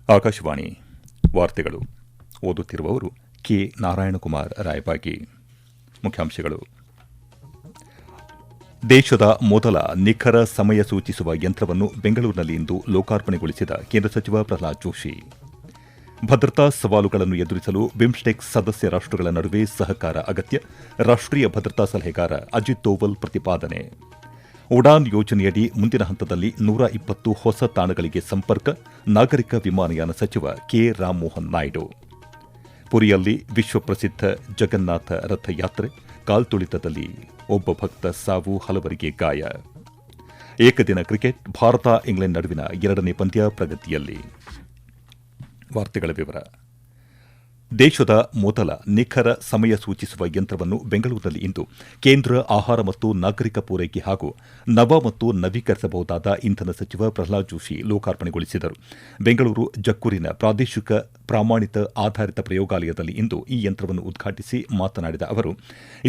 ಆಕಾಶವಾಣಿ ವಾರ್ತೆಗಳು. ಓದುತ್ತಿರುವವರು ಕೆ ನಾರಾಯಣಕುಮಾರ್ ರಾಯಬಾಗಿ. ಮುಖ್ಯಾಂಶಗಳು. ದೇಶದ ಮೊದಲ ನಿಖರ ಸಮಯ ಸೂಚಿಸುವ ಯಂತ್ರವನ್ನು ಬೆಂಗಳೂರಿನಲ್ಲಿಂದು ಲೋಕಾರ್ಪಣೆಗೊಳಿಸಿದ ಕೇಂದ್ರ ಸಚಿವ ಪ್ರಹ್ಲಾದ್ ಜೋಶಿ. ಭದ್ರತಾ ಸವಾಲುಗಳನ್ನು ಎದುರಿಸಲು ಬಿಮ್ಸ್ಟೆಕ್ ಸದಸ್ಯ ರಾಷ್ಟಗಳ ನಡುವೆ ಸಹಕಾರ ಅಗತ್ಯ, ರಾಷ್ಟೀಯ ಭದ್ರತಾ ಸಲಹೆಗಾರ ಅಜಿತ್ ದೋವಲ್ ಪ್ರತಿಪಾದನೆ. ಉಡಾನ್ ಯೋಜನೆಯಡಿ ಮುಂದಿನ ಹಂತದಲ್ಲಿ 120 ಹೊಸ ತಾಣಗಳಿಗೆ ಸಂಪರ್ಕ, ನಾಗರಿಕ ವಿಮಾನಯಾನ ಸಚಿವ ಕೆ ರಾಮಮೋಹನ್ ನಾಯ್ಡು. ಪುರಿಯಲ್ಲಿ ವಿಶ್ವಪ್ರಸಿದ್ಧ ಜಗನ್ನಾಥ ರಥಯಾತ್ರೆ, ಕಾಲ್ತುಳಿತದಲ್ಲಿ ಒಬ್ಬ ಭಕ್ತ ಸಾವು, ಹಲವರಿಗೆ ಗಾಯ. ಏಕದಿನ ಕ್ರಿಕೆಟ್, ಭಾರತ ಇಂಗ್ಲೆಂಡ್ ನಡುವಿನ 2ನೇ ಪಂದ್ಯ ಪ್ರಗತಿಯಲ್ಲಿ. ವಾರ್ತೆಗಳ ವಿವರ. ದೇಶದ ಮೊದಲ ನಿಖರ ಸಮಯ ಸೂಚಿಸುವ ಯಂತ್ರವನ್ನು ಬೆಂಗಳೂರಿನಲ್ಲಿ ಇಂದು ಕೇಂದ್ರ ಆಹಾರ ಮತ್ತು ನಾಗರಿಕ ಪೂರೈಕೆ ಹಾಗೂ ನವ ಮತ್ತು ನವೀಕರಿಸಬಹುದಾದ ಇಂಧನ ಸಚಿವ ಪ್ರಹ್ಲಾದ್ ಜೋಶಿ ಲೋಕಾರ್ಪಣೆಗೊಳಿಸಿದರು. ಬೆಂಗಳೂರು ಜಕ್ಕೂರಿನ ಪ್ರಾದೇಶಿಕ ಪ್ರಮಾಣಿತ ಆಧಾರಿತ ಪ್ರಯೋಗಾಲಯದಲ್ಲಿ ಇಂದು ಈ ಯಂತ್ರವನ್ನು ಉದ್ಘಾಟಿಸಿ ಮಾತನಾಡಿದ ಅವರು,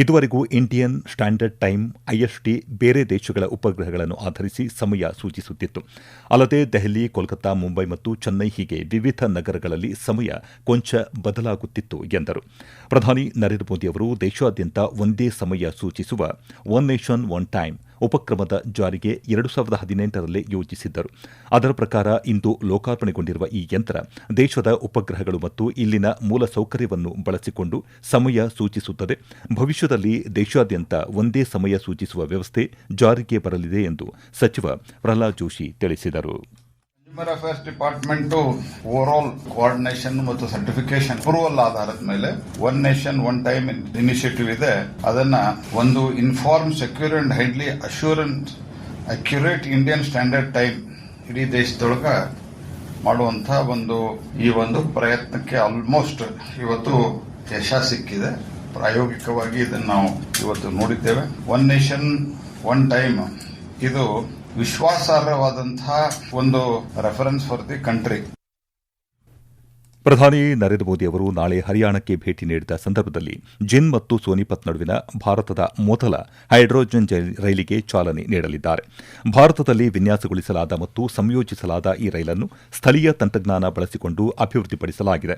ಇದುವರೆಗೂ ಇಂಡಿಯನ್ ಸ್ಟ್ಯಾಂಡರ್ಡ್ ಟೈಮ್ ಐಎಸ್ಟಿ ಬೇರೆ ದೇಶಗಳ ಉಪಗ್ರಹಗಳನ್ನು ಆಧರಿಸಿ ಸಮಯ ಸೂಚಿಸುತ್ತಿತ್ತು. ಅಲ್ಲದೆ ದೆಹಲಿ, ಕೋಲ್ಕತ್ತಾ, ಮುಂಬೈ ಮತ್ತು ಚೆನ್ನೈ ಹೀಗೆ ವಿವಿಧ ನಗರಗಳಲ್ಲಿ ಸಮಯ ಕೊಂಚ ಬದಲಾಗುತ್ತಿತ್ತು ಎಂದರು. ಪ್ರಧಾನಿ ನರೇಂದ್ರ ಮೋದಿ ಅವರು ದೇಶಾದ್ಯಂತ ಒಂದೇ ಸಮಯ ಸೂಚಿಸುವ ಒನ್ ನೇಷನ್ ಒನ್ ಟೈಮ್ ಉಪಕ್ರಮದ ಜಾರಿಗೆ 2018ರಲ್ಲೇ ಯೋಜಿಸಿದ್ದರು. ಅದರ ಪ್ರಕಾರ ಇಂದು ಲೋಕಾರ್ಪಣೆಗೊಂಡಿರುವ ಈ ಯಂತ್ರ ದೇಶದ ಉಪಗ್ರಹಗಳು ಮತ್ತು ಇಲ್ಲಿನ ಮೂಲಸೌಕರ್ಯವನ್ನು ಬಳಸಿಕೊಂಡು ಸಮಯ ಸೂಚಿಸುತ್ತದೆ. ಭವಿಷ್ಯದಲ್ಲಿ ದೇಶಾದ್ಯಂತ ಒಂದೇ ಸಮಯ ಸೂಚಿಸುವ ವ್ಯವಸ್ಥೆ ಜಾರಿಗೆ ಬರಲಿದೆ ಎಂದು ಸಚಿವ ಪ್ರಹ್ಲಾದ್ ಜೋಶಿ ತಿಳಿಸಿದರು. Consumer affairs department over coordination ಮತ್ತು ಸರ್ಟಿಫಿಕೇಶನ್ ಅಪ್ರೂವಲ್ ಆಧಾರದ ಮೇಲೆ one nation one time initiative ಇದೆ. ಅದನ್ನ ಒಂದು inform, secure and highly assurance accurate Indian standard time ಇಡೀ ದೇಶದೊಳಗ ಮಾಡುವಂತಹ ಈ ಒಂದು ಪ್ರಯತ್ನಕ್ಕೆ ಆಲ್ಮೋಸ್ಟ್ ಇವತ್ತು ಯಶ ಸಿಕ್ಕಿದೆ. ಪ್ರಾಯೋಗಿಕವಾಗಿ ಇದನ್ನು ನಾವು ಇವತ್ತು ನೋಡಿದ್ದೇವೆ. ಒನ್ ನೇಷನ್ ಒನ್ ಟೈಮ್ ಇದು ವಿಶ್ವಾಸಾರ್ಹವಾದಂತಹ ಒಂದು ರೆಫರೆನ್ಸ್ ಫಾರ್ ದಿ ಕಂಟ್ರಿ. ಪ್ರಧಾನಿ ನರೇಂದ್ರ ಮೋದಿ ಅವರು ನಾಳೆ ಹರಿಯಾಣಕ್ಕೆ ಭೇಟಿ ನೀಡಿದ ಸಂದರ್ಭದಲ್ಲಿ ಜಿಂದ್ ಮತ್ತು ಸೋನಿಪತ್ ನಡುವಿನ ಭಾರತದ ಮೊದಲ ಹೈಡ್ರೋಜನ್ ರೈಲಿಗೆ ಚಾಲನೆ ನೀಡಲಿದ್ದಾರೆ. ಭಾರತದಲ್ಲಿ ವಿನ್ಯಾಸಗೊಳಿಸಲಾದ ಮತ್ತು ಸಂಯೋಜಿಸಲಾದ ಈ ರೈಲನ್ನು ಸ್ಥಳೀಯ ತಂತ್ರಜ್ಞಾನ ಬಳಸಿಕೊಂಡು ಅಭಿವೃದ್ಧಿಪಡಿಸಲಾಗಿದೆ.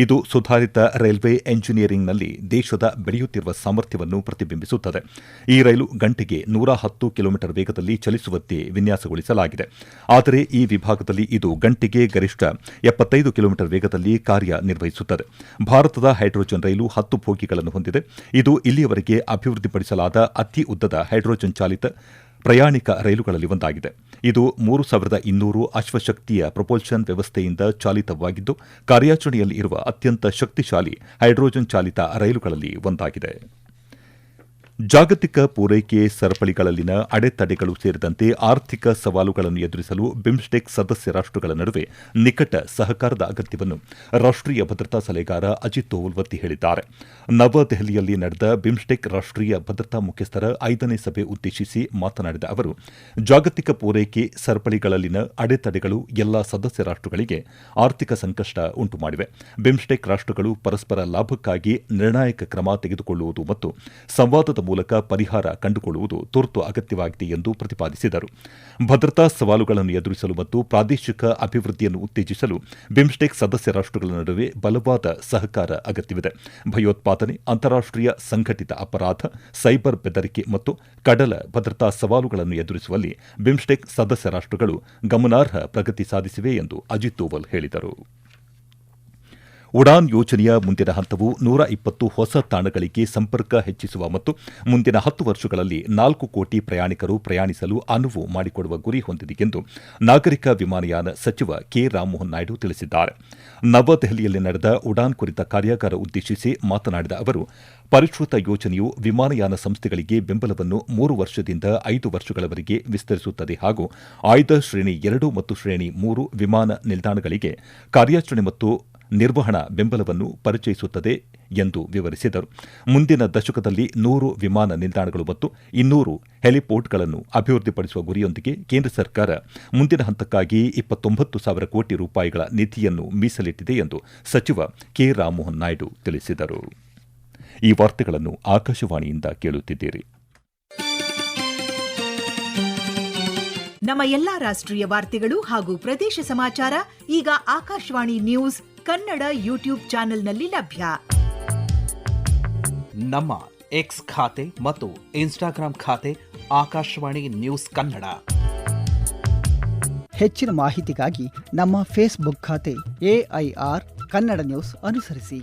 ಇದು ಸುಧಾರಿತ ರೈಲ್ವೆ ಎಂಜಿನಿಯರಿಂಗ್ನಲ್ಲಿ ದೇಶದ ಬೆಳೆಯುತ್ತಿರುವ ಸಾಮರ್ಥ್ಯವನ್ನು ಪ್ರತಿಬಿಂಬಿಸುತ್ತದೆ. ಈ ರೈಲು ಗಂಟೆಗೆ 110 ಕಿಲೋಮೀಟರ್ ವೇಗದಲ್ಲಿ ಚಲಿಸುವಂತೆ ವಿನ್ಯಾಸಗೊಳಿಸಲಾಗಿದೆ. ಆದರೆ ಈ ವಿಭಾಗದಲ್ಲಿ ಇದು ಗಂಟೆಗೆ ಗರಿಷ್ಠ 75 ಕಿಲೋಮೀಟರ್ ವೇಗದಲ್ಲಿ ಕಾರ್ಯನಿರ್ವಹಿಸುತ್ತದೆ. ಭಾರತದ ಹೈಡ್ರೋಜನ್ ರೈಲು 10 ಬೋಗಿಗಳನ್ನು ಹೊಂದಿದೆ. ಇದು ಇಲ್ಲಿಯವರೆಗೆ ಅಭಿವೃದ್ಧಿಪಡಿಸಲಾದ ಅತಿ ಉದ್ದದ ಹೈಡ್ರೋಜನ್ ಚಾಲಿತ ಪ್ರಯಾಣಿಕ ರೈಲುಗಳಲ್ಲಿ ಒಂದಾಗಿದೆ. ಇದು 3200 ಅಶ್ವಶಕ್ತಿಯ ಪ್ರೊಪಲ್ಷನ್ ವ್ಯವಸ್ಥೆಯಿಂದ ಚಾಲಿತವಾಗಿದ್ದು, ಕಾರ್ಯಾಚರಣೆಯಲ್ಲಿ ಇರುವ ಅತ್ಯಂತ ಶಕ್ತಿಶಾಲಿ ಹೈಡ್ರೋಜನ್ ಚಾಲಿತ ರೈಲುಗಳಲ್ಲಿ ಒಂದಾಗಿದೆ. ಜಾಗತಿಕ ಪೂರೈಕೆ ಸರಪಳಿಗಳಲ್ಲಿನ ಅಡೆತಡೆಗಳು ಸೇರಿದಂತೆ ಆರ್ಥಿಕ ಸವಾಲುಗಳನ್ನು ಎದುರಿಸಲು ಬಿಮ್ಸ್ಟೆಕ್ ಸದಸ್ಯ ರಾಷ್ಟಗಳ ನಡುವೆ ನಿಕಟ ಸಹಕಾರದ ಅಗತ್ಯವನ್ನು ರಾಷ್ಟೀಯ ಭದ್ರತಾ ಸಲಹೆಗಾರ ಅಜಿತ್ ದೋವಲ್ ಒತ್ತಿ ಹೇಳಿದ್ದಾರೆ. ನವದೆಹಲಿಯಲ್ಲಿ ನಡೆದ ಬಿಮ್ಸ್ಟೆಕ್ ರಾಷ್ಟೀಯ ಭದ್ರತಾ ಮುಖ್ಯಸ್ಥರ 5ನೇ ಸಭೆ ಉದ್ದೇಶಿಸಿ ಮಾತನಾಡಿದ ಅವರು, ಜಾಗತಿಕ ಪೂರೈಕೆ ಸರಪಳಿಗಳಲ್ಲಿನ ಅಡೆತಡೆಗಳು ಎಲ್ಲಾ ಸದಸ್ಯ ರಾಷ್ಟಗಳಿಗೆ ಆರ್ಥಿಕ ಸಂಕಷ್ಟ ಉಂಟುಮಾಡಿವೆ. ಬಿಮ್ಸ್ಟೆಕ್ ರಾಷ್ಟಗಳು ಪರಸ್ಪರ ಲಾಭಕ್ಕಾಗಿ ನಿರ್ಣಾಯಕ ಕ್ರಮ ತೆಗೆದುಕೊಳ್ಳುವುದು ಮತ್ತು ಸಂವಾದದ ಮೂಲಕ ಪರಿಹಾರ ಕಂಡುಕೊಳ್ಳುವುದು ತುರ್ತು ಅಗತ್ಯವಾಗಿದೆ ಎಂದು ಪ್ರತಿಪಾದಿಸಿದರು. ಭದ್ರತಾ ಸವಾಲುಗಳನ್ನು ಎದುರಿಸಲು ಮತ್ತು ಪ್ರಾದೇಶಿಕ ಅಭಿವೃದ್ಧಿಯನ್ನು ಉತ್ತೇಜಿಸಲು ಬಿಮ್ಸ್ಟೆಕ್ ಸದಸ್ಯ ರಾಷ್ಟಗಳ ನಡುವೆ ಬಲವಾದ ಸಹಕಾರ ಅಗತ್ಯವಿದೆ. ಭಯೋತ್ಪಾದನೆ, ಅಂತಾರಾಷ್ಟೀಯ ಸಂಘಟಿತ ಅಪರಾಧ, ಸೈಬರ್ ಬೆದರಿಕೆ ಮತ್ತು ಕಡಲ ಭದ್ರತಾ ಸವಾಲುಗಳನ್ನು ಎದುರಿಸುವಲ್ಲಿ ಬಿಮ್ಸ್ಟೆಕ್ ಸದಸ್ಯ ರಾಷ್ಟಗಳು ಗಮನಾರ್ಹ ಪ್ರಗತಿ ಸಾಧಿಸಿವೆ ಎಂದು ಅಜಿತ್ ದೋವಲ್ ಹೇಳಿದರು. ಉಡಾನ್ ಯೋಜನೆಯ ಮುಂದಿನ ಹಂತವು 120 ಹೊಸ ತಾಣಗಳಿಗೆ ಸಂಪರ್ಕ ಹೆಚ್ಚಿಸುವ ಮತ್ತು ಮುಂದಿನ 10 ವರ್ಷಗಳಲ್ಲಿ 4 ಕೋಟಿ ಪ್ರಯಾಣಿಕರು ಪ್ರಯಾಣಿಸಲು ಅನುವು ಮಾಡಿಕೊಡುವ ಗುರಿ ಹೊಂದಿದೆ ಎಂದು ನಾಗರಿಕ ವಿಮಾನಯಾನ ಸಚಿವ ಕೆ ರಾಮಮೋಹನ್ ನಾಯ್ಡು ತಿಳಿಸಿದ್ದಾರೆ. ನವದೆಹಲಿಯಲ್ಲಿ ನಡೆದ ಉಡಾನ್ ಕುರಿತ ಕಾರ್ಯಾಗಾರ ಉದ್ದೇಶಿಸಿ ಮಾತನಾಡಿದ ಅವರು, ಪರಿಷ್ಕೃತ ಯೋಜನೆಯು ವಿಮಾನಯಾನ ಸಂಸ್ಥೆಗಳಿಗೆ ಬೆಂಬಲವನ್ನು 3 ವರ್ಷದಿಂದ 5 ವರ್ಷಗಳವರೆಗೆ ವಿಸ್ತರಿಸುತ್ತದೆ ಹಾಗೂ ಆಯ್ದ ಶ್ರೇಣಿ 2 ಮತ್ತು ಶ್ರೇಣಿ 3 ವಿಮಾನ ನಿಲ್ದಾಣಗಳಿಗೆ ಕಾರ್ಯಾಚರಣೆ ಮತ್ತು ನಿರ್ವಹಣಾ ಬೆಂಬಲವನ್ನು ಪರಿಚಯಿಸುತ್ತದೆ ಎಂದು ವಿವರಿಸಿದರು. ಮುಂದಿನ ದಶಕದಲ್ಲಿ 100 ವಿಮಾನ ನಿಲ್ದಾಣಗಳು ಮತ್ತು 200 ಹೆಲಿಪೋರ್ಟ್ಗಳನ್ನು ಅಭಿವೃದ್ಧಿಪಡಿಸುವ ಗುರಿಯೊಂದಿಗೆ ಕೇಂದ್ರ ಸರ್ಕಾರ ಮುಂದಿನ ಹಂತಕ್ಕಾಗಿ 29,000 ಕೋಟಿ ರೂಪಾಯಿಗಳ ನಿಧಿಯನ್ನು ಮೀಸಲಿಟ್ಟಿದೆ ಎಂದು ಸಚಿವ ಕೆ ರಾಮಮೋಹನ್ ನಾಯ್ಡು ತಿಳಿಸಿದರು. ಈ ವಾರ್ತೆಗಳನ್ನು ಆಕಾಶವಾಣಿಯಿಂದ ಕೇಳುತ್ತಿದ್ದೀರಿ. ನಮ್ಮ ಎಲ್ಲಾ ರಾಷ್ಟ್ರೀಯ ವಾರ್ತೆಗಳು ಹಾಗೂ ಪ್ರದೇಶ ಸಮಾಚಾರ ಈಗ ಆಕಾಶವಾಣಿ ನ್ಯೂಸ್ ಕನ್ನಡ ಯೂಟ್ಯೂಬ್ ಚಾನೆಲ್ನಲ್ಲಿ ಲಭ್ಯ. ನಮ್ಮ ಎಕ್ಸ್ ಖಾತೆ ಮತ್ತು ಇನ್ಸ್ಟಾಗ್ರಾಂ ಖಾತೆ ಆಕಾಶವಾಣಿ ನ್ಯೂಸ್ ಕನ್ನಡ. ಹೆಚ್ಚಿನ ಮಾಹಿತಿಗಾಗಿ ನಮ್ಮ ಫೇಸ್ಬುಕ್ ಖಾತೆ AIR ಕನ್ನಡ ನ್ಯೂಸ್ ಅನುಸರಿಸಿ.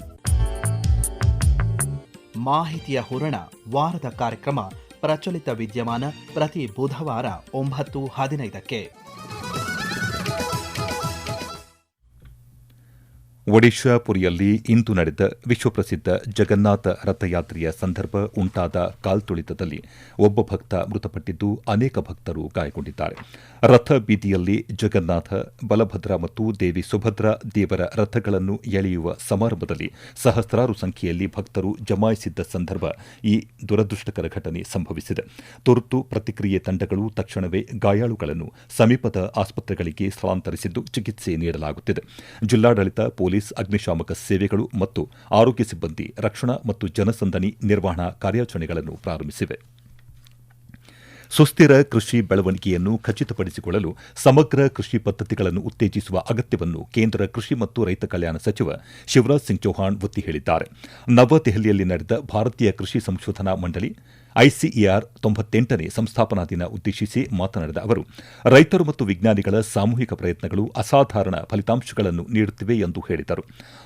ಮಾಹಿತಿಯ ಹೂರಣ ವಾರದ ಕಾರ್ಯಕ್ರಮ ಪ್ರಚಲಿತ ವಿದ್ಯಮಾನ ಪ್ರತಿ ಬುಧವಾರ 9:15ಕ್ಕೆ. ಒಡಿಶಾ ಪುರಿಯಲ್ಲಿ ಇಂದು ನಡೆದ ವಿಶ್ವಪ್ರಸಿದ್ಧ ಜಗನ್ನಾಥ ರಥಯಾತ್ರೆಯ ಸಂದರ್ಭ ಉಂಟಾದ ಕಾಲ್ತುಳಿತದಲ್ಲಿ ಒಬ್ಬ ಭಕ್ತ ಮೃತಪಟ್ಟಿದ್ದು ಅನೇಕ ಭಕ್ತರು ಗಾಯಗೊಂಡಿದ್ದಾರೆ. ರಥ ಬೀದಿಯಲ್ಲಿ ಜಗನ್ನಾಥ, ಬಲಭದ್ರ ಮತ್ತು ದೇವಿ ಸುಭದ್ರಾ ದೇವರ ರಥಗಳನ್ನು ಎಳೆಯುವ ಸಮಾರಂಭದಲ್ಲಿ ಸಹಸ್ರಾರು ಸಂಖ್ಯೆಯಲ್ಲಿ ಭಕ್ತರು ಜಮಾಯಿಸಿದ್ದ ಸಂದರ್ಭ ಈ ದುರದೃಷ್ಟಕರ ಘಟನೆ ಸಂಭವಿಸಿದೆ. ತುರ್ತು ಪ್ರತಿಕ್ರಿಯೆ ತಂಡಗಳು ತಕ್ಷಣವೇ ಗಾಯಾಳುಗಳನ್ನು ಸಮೀಪದ ಆಸ್ಪತ್ರೆಗಳಿಗೆ ಸ್ಥಳಾಂತರಿಸಿದ್ದು ಚಿಕಿತ್ಸೆ ನೀಡಲಾಗುತ್ತಿದೆ. ಜಿಲ್ಲಾಡಳಿತ, ಪೊಲೀಸ್, ಅಗ್ನಿಶಾಮಕ ಸೇವೆಗಳು ಮತ್ತು ಆರೋಗ್ಯ ಸಿಬ್ಬಂದಿ ರಕ್ಷಣಾ ಮತ್ತು ಜನಸಂದಣಿ ನಿರ್ವಹಣಾ ಕಾರ್ಯಾಚರಣೆಗಳನ್ನು ಪ್ರಾರಂಭಿಸಿವೆ. ಸುಸ್ಥಿರ ಕೃಷಿ ಬೆಳವಣಿಗೆಯನ್ನು ಖಚಿತಪಡಿಸಿಕೊಳ್ಳಲು ಸಮಗ್ರ ಕೃಷಿ ಪದ್ಧತಿಗಳನ್ನು ಉತ್ತೇಜಿಸುವ ಅಗತ್ಯವನ್ನು ಕೇಂದ್ರ ಕೃಷಿ ಮತ್ತು ರೈತ ಕಲ್ಯಾಣ ಸಚಿವ ಶಿವರಾಜ್ ಸಿಂಗ್ ಚೌಹಾಣ್ ಒತ್ತಿ ಹೇಳಿದ್ದಾರೆ. ನವದೆಹಲಿಯಲ್ಲಿ ನಡೆದ ಭಾರತೀಯ ಕೃಷಿ ಸಂಶೋಧನಾ ಮಂಡಳಿ ICAR 98ನೇ ಸಂಸ್ಥಾಪನಾ ದಿನ ಉದ್ದೇಶಿಸಿ ಮಾತನಾಡಿದ ಅವರು, ರೈತರು ಮತ್ತು ವಿಜ್ಞಾನಿಗಳ ಸಾಮೂಹಿಕ ಪ್ರಯತ್ನಗಳು ಅಸಾಧಾರಣ ಫಲಿತಾಂಶಗಳನ್ನು ನೀಡುತ್ತಿವೆ ಎಂದು ಹೇಳಿದರು.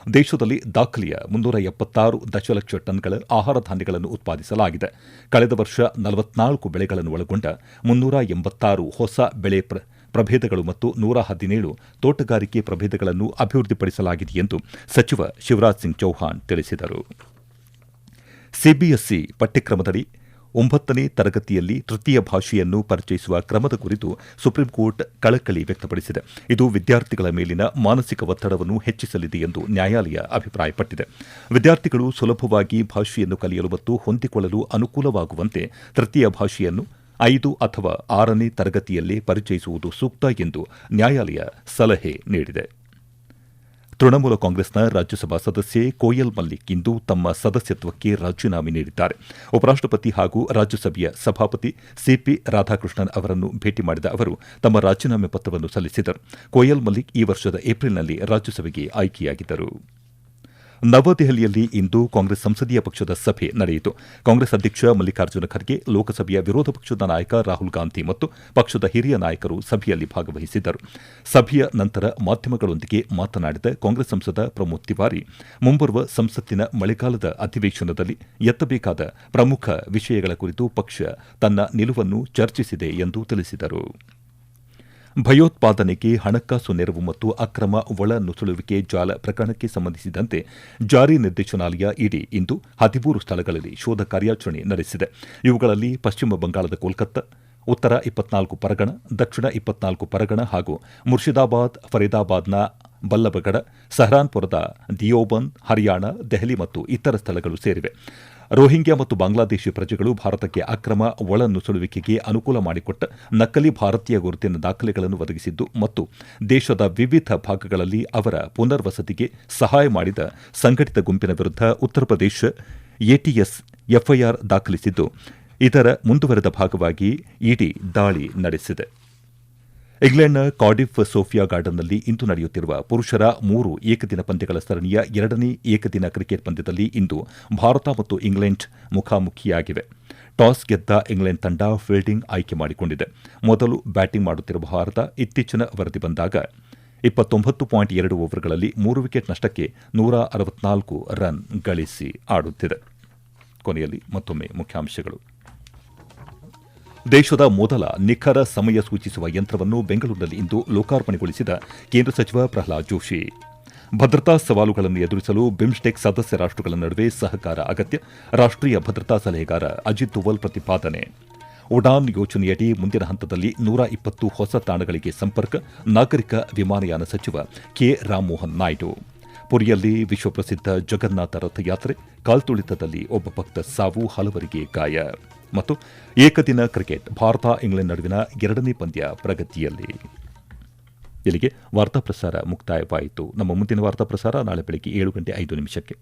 ದೇಶದಲ್ಲಿ ದಾಖಲೆಯ 376 ದಶಲಕ್ಷ ಟನ್ಗಳ ಆಹಾರ ಧಾನ್ಯಗಳನ್ನು ಉತ್ಪಾದಿಸಲಾಗಿದೆ. ಕಳೆದ ವರ್ಷ 44 ಬೆಳೆಗಳನ್ನು ಒಳಗೊಂಡ 386 ಹೊಸ ಬೆಳೆ ಪ್ರಭೇದಗಳು ಮತ್ತು 117 ತೋಟಗಾರಿಕೆ ಪ್ರಭೇದಗಳನ್ನು ಅಭಿವೃದ್ಧಿಪಡಿಸಲಾಗಿದೆ ಎಂದು ಸಚಿವ ಶಿವರಾಜ್ ಸಿಂಗ್ ಚೌಹಾಣ್ ತಿಳಿಸಿದರು. ಸಿಬಿಎಸ್ಇ ಪಠ್ಯಕ್ರಮದಡಿ 9ನೇ ತರಗತಿಯಲ್ಲಿ ತೃತೀಯ ಭಾಷೆಯನ್ನು ಪರಿಚಯಿಸುವ ಕ್ರಮದ ಕುರಿತು ಸುಪ್ರೀಂಕೋರ್ಟ್ ಕಳಕಳಿ ವ್ಯಕ್ತಪಡಿಸಿದೆ. ಇದು ವಿದ್ಯಾರ್ಥಿಗಳ ಮೇಲಿನ ಮಾನಸಿಕ ಒತ್ತಡವನ್ನು ಹೆಚ್ಚಿಸಲಿದೆ ಎಂದು ನ್ಯಾಯಾಲಯ ಅಭಿಪ್ರಾಯಪಟ್ಟಿದೆ. ವಿದ್ಯಾರ್ಥಿಗಳು ಸುಲಭವಾಗಿ ಭಾಷೆಯನ್ನು ಕಲಿಯಲು ಮತ್ತು ಹೊಂದಿಕೊಳ್ಳಲು ಅನುಕೂಲವಾಗುವಂತೆ ತೃತೀಯ ಭಾಷೆಯನ್ನು 5 ಅಥವಾ 6ನೇ ತರಗತಿಯಲ್ಲೇ ಪರಿಚಯಿಸುವುದು ಸೂಕ್ತ ಎಂದು ನ್ಯಾಯಾಲಯ ಸಲಹೆ ನೀಡಿದೆ. ತೃಣಮೂಲ ಕಾಂಗ್ರೆಸ್ನ ರಾಜ್ಯಸಭಾ ಸದಸ್ಯೆ ಕೋಯಲ್ ಮಲ್ಲಿಕ್ ಇಂದು ತಮ್ಮ ಸದಸ್ಯತ್ವಕ್ಕೆ ರಾಜೀನಾಮೆ ನೀಡಿದ್ದಾರೆ. ಉಪರಾಷ್ಟಪತಿ ಹಾಗೂ ರಾಜ್ಯಸಭೆಯ ಸಭಾಪತಿ CP ರಾಧಾಕೃಷ್ಣನ್ ಅವರನ್ನು ಭೇಟಿ ಮಾಡಿದ ಅವರು ತಮ್ಮ ರಾಜೀನಾಮೆ ಪತ್ರವನ್ನು ಸಲ್ಲಿಸಿದರು. ಕೋಯಲ್ ಮಲ್ಲಿಕ್ ಈ ವರ್ಷದ ಏಪ್ರಿಲ್ನಲ್ಲಿ ರಾಜ್ಯಸಭೆಗೆ ಆಯ್ಕೆಯಾಗಿದ್ದರು. ನವದೆಹಲಿಯಲ್ಲಿ ಇಂದು ಕಾಂಗ್ರೆಸ್ ಸಂಸದೀಯ ಪಕ್ಷದ ಸಭೆ ನಡೆಯಿತು. ಕಾಂಗ್ರೆಸ್ ಅಧ್ಯಕ್ಷ ಮಲ್ಲಿಕಾರ್ಜುನ ಖರ್ಗೆ, ಲೋಕಸಭೆಯ ವಿರೋಧ ಪಕ್ಷದ ನಾಯಕ ರಾಹುಲ್ ಗಾಂಧಿ ಮತ್ತು ಪಕ್ಷದ ಹಿರಿಯ ನಾಯಕರು ಸಭೆಯಲ್ಲಿ ಭಾಗವಹಿಸಿದ್ದರು. ಸಭೆಯ ನಂತರ ಮಾಧ್ಯಮಗಳೊಂದಿಗೆ ಮಾತನಾಡಿದ ಕಾಂಗ್ರೆಸ್ ಸಂಸದ ಪ್ರಮೋದ್ ತಿವಾರಿ, ಮುಂಬರುವ ಸಂಸತ್ತಿನ ಮಳೆಗಾಲದ ಅಧಿವೇಶನದಲ್ಲಿ ಎತ್ತಬೇಕಾದ ಪ್ರಮುಖ ವಿಷಯಗಳ ಕುರಿತು ಪಕ್ಷ ತನ್ನ ನಿಲುವನ್ನು ಚರ್ಚಿಸಿದೆ ಎಂದು ತಿಳಿಸಿದರು. ಭಯೋತ್ಪಾದನೆಗೆ ಹಣಕಾಸು ನೆರವು ಮತ್ತು ಅಕ್ರಮ ಒಳನುಸುಳುವಿಕೆ ಜಾಲ ಪ್ರಕರಣಕ್ಕೆ ಸಂಬಂಧಿಸಿದಂತೆ ಜಾರಿ ನಿರ್ದೇಶನಾಲಯ ಇಡಿ ಇಂದು 13 ಸ್ಥಳಗಳಲ್ಲಿ ಶೋಧ ಕಾರ್ಯಾಚರಣೆ ನಡೆಸಿದೆ. ಇವುಗಳಲ್ಲಿ ಪಶ್ಚಿಮ ಬಂಗಾಳದ ಕೋಲ್ಕತ್ತಾ, ಉತ್ತರ 24 ಪರಗಣ, ದಕ್ಷಿಣ 24 ಪರಗಣ ಹಾಗೂ ಮುರ್ಷಿದಾಬಾದ್, ಫರೀದಾಬಾದ್ನ ಬಲ್ಲಭಗಢ, ಸಹರಾನ್ಪುರದ ದಿಯೋಬಂದ್, ಹರಿಯಾಣ, ದೆಹಲಿ ಮತ್ತು ಇತರ ಸ್ಥಳಗಳು ಸೇರಿವೆ. ರೋಹಿಂಗ್ಯಾ ಮತ್ತು ಬಾಂಗ್ಲಾದೇಶಿ ಪ್ರಜೆಗಳು ಭಾರತಕ್ಕೆ ಅಕ್ರಮ ಒಳನುಸುಳುವಿಕೆಗೆ ಅನುಕೂಲ ಮಾಡಿಕೊಟ್ಟ ನಕಲಿ ಭಾರತೀಯ ಗುರುತಿನ ದಾಖಲೆಗಳನ್ನು ಒದಗಿಸಿದ್ದು ಮತ್ತು ದೇಶದ ವಿವಿಧ ಭಾಗಗಳಲ್ಲಿ ಅವರ ಪುನರ್ವಸತಿಗೆ ಸಹಾಯ ಮಾಡಿದ ಸಂಘಟಿತ ಗುಂಪಿನ ವಿರುದ್ಧ ಉತ್ತರ ಪ್ರದೇಶ ATS FIR ದಾಖಲಿಸಿದ್ದು, ಇದರ ಮುಂದುವರೆದ ಭಾಗವಾಗಿ ಇಡಿ ದಾಳಿ ನಡೆಸಿದೆ. ಇಂಗ್ಲೆಂಡ್ನ ಕಾರ್ಡಿಫ್ ಸೋಫಿಯಾ ಗಾರ್ಡನ್ನಲ್ಲಿ ಇಂದು ನಡೆಯುತ್ತಿರುವ ಪುರುಷರ 3 ಏಕದಿನ ಪಂದ್ಯಗಳ ಸರಣಿಯ 2ನೇ ಏಕದಿನ ಕ್ರಿಕೆಟ್ ಪಂದ್ಯದಲ್ಲಿ ಇಂದು ಭಾರತ ಮತ್ತು ಇಂಗ್ಲೆಂಡ್ ಮುಖಾಮುಖಿಯಾಗಿವೆ. ಟಾಸ್ ಗೆದ್ದ ಇಂಗ್ಲೆಂಡ್ ತಂಡ ಫೀಲ್ಡಿಂಗ್ ಆಯ್ಕೆ ಮಾಡಿಕೊಂಡಿದೆ. ಮೊದಲು ಬ್ಯಾಟಿಂಗ್ ಮಾಡುತ್ತಿರುವ ಭಾರತ ಇತ್ತೀಚಿನ ವರದಿ ಬಂದಾಗ 29.2 ಓವರ್ಗಳಲ್ಲಿ 3 ವಿಕೆಟ್ ನಷ್ಟಕ್ಕೆ 164 ರನ್ ಗಳಿಸಿ ಆಡುತ್ತಿದೆ. ಕೊನೆಯಲ್ಲಿ ಮತ್ತೊಮ್ಮೆ ಮುಖ್ಯಾಂಶಗಳು. ದೇಶದ ಮೊದಲ ನಿಖರ ಸಮಯ ಸೂಚಿಸುವ ಯಂತ್ರವನ್ನು ಬೆಂಗಳೂರಿನಲ್ಲಿ ಇಂದು ಲೋಕಾರ್ಪಣೆಗೊಳಿಸಿದ ಕೇಂದ್ರ ಸಚಿವ ಪ್ರಹ್ಲಾದ್ ಜೋಶಿ. ಭದ್ರತಾ ಸವಾಲುಗಳನ್ನು ಎದುರಿಸಲು ಬಿಮ್ಸ್ಟೆಕ್ ಸದಸ್ಯ ರಾಷ್ಟಗಳ ನಡುವೆ ಸಹಕಾರ ಅಗತ್ಯ, ರಾಷ್ಟೀಯ ಭದ್ರತಾ ಸಲಹೆಗಾರ ಅಜಿತ್ ದೋವಲ್ ಪ್ರತಿಪಾದನೆ. ಉಡಾನ್ ಯೋಜನೆಯಡಿ ಮುಂದಿನ ಹಂತದಲ್ಲಿ 120 ಹೊಸ ತಾಣಗಳಿಗೆ ಸಂಪರ್ಕ, ನಾಗರಿಕ ವಿಮಾನಯಾನ ಸಚಿವ ಕೆ ರಾಮಮೋಹನ್ ನಾಯ್ಡು. ಪುರಿಯಲ್ಲಿ ವಿಶ್ವಪ್ರಸಿದ್ಧ ಜಗನ್ನಾಥ ರಥಯಾತ್ರೆ, ಕಾಲ್ತುಳಿತದಲ್ಲಿ ಒಬ್ಬ ಭಕ್ತ ಸಾವು, ಹಲವರಿಗೆ ಗಾಯ. ಮತ್ತು ಏಕದಿನ ಕ್ರಿಕೆಟ್, ಭಾರತ ಇಂಗ್ಲೆಂಡ್ ನಡುವಿನ 2ನೇ ಪಂದ್ಯ ಪ್ರಗತಿಯಲ್ಲಿ. ಇಲ್ಲಿಗೆ ವಾರ್ತಾ ಪ್ರಸಾರ ಮುಕ್ತಾಯವಾಯಿತು. ನಮ್ಮ ಮುಂದಿನ ವಾರ್ತಾ ಪ್ರಸಾರ ನಾಳೆ ಬೆಳಗ್ಗೆ 7:05